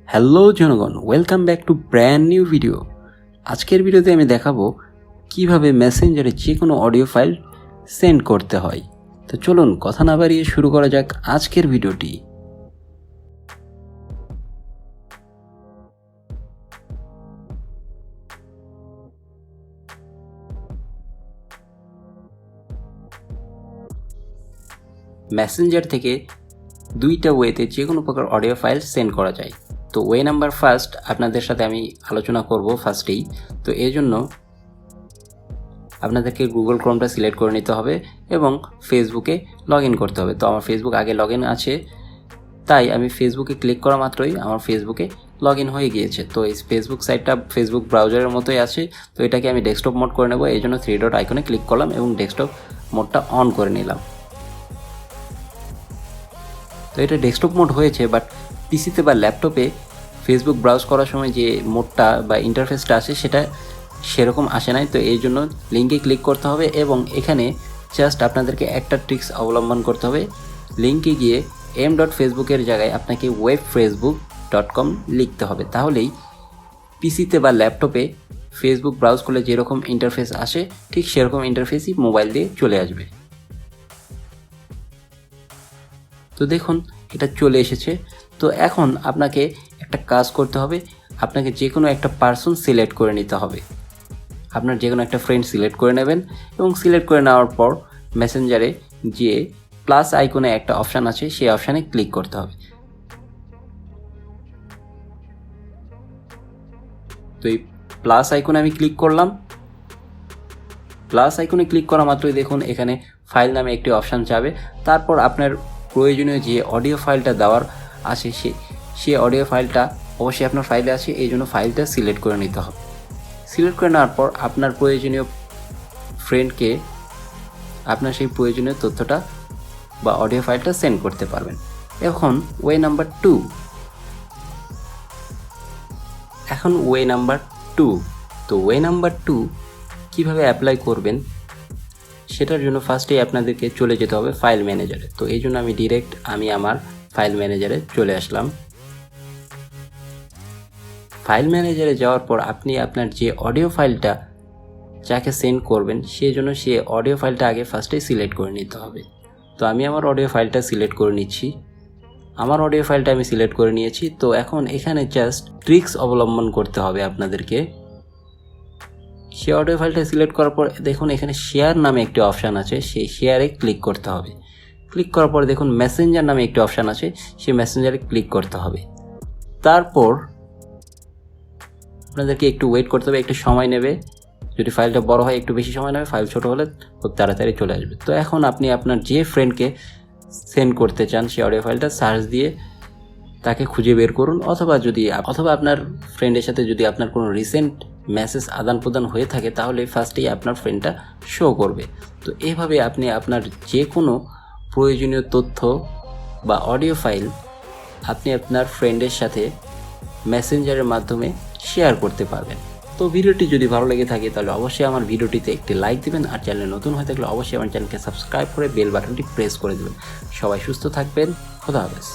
Hello জনগণ, welcome back to brand new video. আজকের ভিডিওতে আমি দেখাবো কিভাবে মেসেঞ্জারে যে কোনো অডিও ফাইল সেন্ড করতে হয়। তো চলুন কথা না বাড়িয়ে শুরু করা যাক আজকের ভিডিওটি। মেসেঞ্জার থেকে দুইটা ওয়েতে যে কোনো প্রকার অডিও ফাইল সেন্ড করা যায়। তো ওয়ে নাম্বার ফার্স্ট আপনাদের সাথে আমি আলোচনা করব ফার্স্টেই। তো এই জন্য আপনাদেরকে গুগল ক্রোমটা সিলেক্ট করে নিতে হবে এবং ফেসবুকে লগ ইন করতে হবে। তো আমার ফেসবুক আগে লগ ইন আছে, তাই আমি ফেসবুকে ক্লিক করা মাত্রই আমার ফেসবুকে লগ ইন হয়ে গিয়েছে। তো এই ফেসবুক সাইটটা ফেসবুক ব্রাউজারের মতোই আছে। তো এটাকে আমি ডেস্কটপ মোড করে নেব, এই জন্য 3 ডট আইকনে ক্লিক করলাম এবং ডেস্কটপ মোডটা অন করে নিলাম। তো এটা ডেস্কটপ মোড হয়েছে, বাট পিসিতে বা ল্যাপটপে ফেসবুক ব্রাউজ করার সময় যে মোডটা বা ইন্টারফেসটা আসে সেটা সেরকম আসে নাই। তো এই জন্য লিঙ্কে ক্লিক করতে হবে এবং এখানে জাস্ট আপনাদেরকে একটা ট্রিক্স অবলম্বন করতে হবে। লিঙ্কে গিয়ে m.facebook-এর জায়গায় আপনাকে webfacebook.com লিখতে হবে, তাহলেই পিসিতে বা ল্যাপটপে ফেসবুক ব্রাউজ করলে যেরকম ইন্টারফেস আসে ঠিক সেরকম ইন্টারফেসই মোবাইল দিয়ে চলে আসবে। তো দেখুন এটা চলে এসেছে। তো এখন আপনাকে একটা কাজ করতে হবে, আপনাকে যে কোনো একটা পার্সন সিলেক্ট করে নিতে হবে। আপনার যে কোনো একটা ফ্রেন্ড সিলেক্ট করে নেবেন এবং সিলেক্ট করে নেওয়ার পর মেসেঞ্জারে যে প্লাস আইকনে একটা অপশান আছে সেই অপশানে ক্লিক করতে হবে। তো এই প্লাস আইকনে আমি ক্লিক করলাম। প্লাস আইকনে ক্লিক করা মাত্রই দেখুন এখানে ফাইল নামে একটি অপশান যাবে। তারপর আপনার প্রয়োজনীয় যে অডিও ফাইলটা দেওয়ার আছে সে অডিও ফাইলটা অবশ্যই আপনার ফাইলে আছে, এই জন্য ফাইলটা সিলেক্ট করে নিতে হবে। সিলেক্ট করে নেওয়ার পর আপনার প্রয়োজনীয় ফ্রেন্ডকে আপনার সেই প্রয়োজনীয় তথ্যটা বা অডিও ফাইলটা সেন্ড করতে পারবেন। এখন ওয়ে নাম্বার টু। তো ওয়ে নাম্বার 2 কীভাবে অ্যাপ্লাই করবেন সেটার জন্য ফার্স্টেই আপনাদেরকে চলে যেতে হবে ফাইল ম্যানেজারে। তো এই জন্য আমি আমার ফাইল ম্যানেজারে চলে আসলাম। ফাইল ম্যানেজারে যাওয়ার পর আপনি আপনার যে অডিও ফাইলটা যাকে সেন্ড করবেন সেই জন্য সে অডিও ফাইলটা আগে ফার্স্টেই সিলেক্ট করে নিতে হবে। তো আমি আমার অডিও ফাইলটা সিলেক্ট করে নিচ্ছি। আমার অডিও ফাইলটা আমি সিলেক্ট করে নিয়েছি। তো এখন এখানে জাস্ট ট্রিক্স অবলম্বন করতে হবে আপনাদেরকে। সে অডিও ফাইলটা সিলেক্ট করার পর দেখুন এখানে শেয়ার নামে একটি অপশান আছে, সেই শেয়ারে ক্লিক করতে হবে। ক্লিক করার পর দেখুন মেসেঞ্জার নামে একটি অপশান আছে, সেই মেসেঞ্জারে ক্লিক করতে হবে। তারপর আপনাদেরকে একটু ওয়েট করতে হবে, একটু সময় নেবে। যদি ফাইলটা বড় হয় একটু বেশি সময় নেবে, ফাইল ছোট হলে খুব তাড়াতাড়ি চলে আসবে। তো এখন আপনি আপনার যে ফ্রেন্ডকে সেন্ড করতে চান সেই অডিও ফাইলটা সার্চ দিয়ে তাকে খুঁজে বের করুন, অথবা আপনার ফ্রেন্ডের সাথে যদি আপনার কোনো রিসেন্ট মেসেজ আদান প্রদান হয়ে থাকে তাহলে ফার্স্টেই আপনার ফ্রেন্ডটা শো করবে। তো এইভাবে আপনি আপনার যে কোনো প্রয়োজনীয় তথ্য বা অডিও ফাইল আপনি আপনার ফ্রেন্ডের সাথে মেসেঞ্জারের মাধ্যমে শেয়ার করতে পারবেন। তো ভিডিওটি যদি ভালো লেগে থাকে তাহলে অবশ্যই আমার ভিডিওটিতে একটি লাইক দিবেন, আর চ্যানেলে নতুন হয়ে থাকলে অবশ্যই আমার চ্যানেলকে সাবস্ক্রাইব করে বেল বাটনটি প্রেস করে দেবেন। সবাই সুস্থ থাকবেন, খোদা হাফেজ।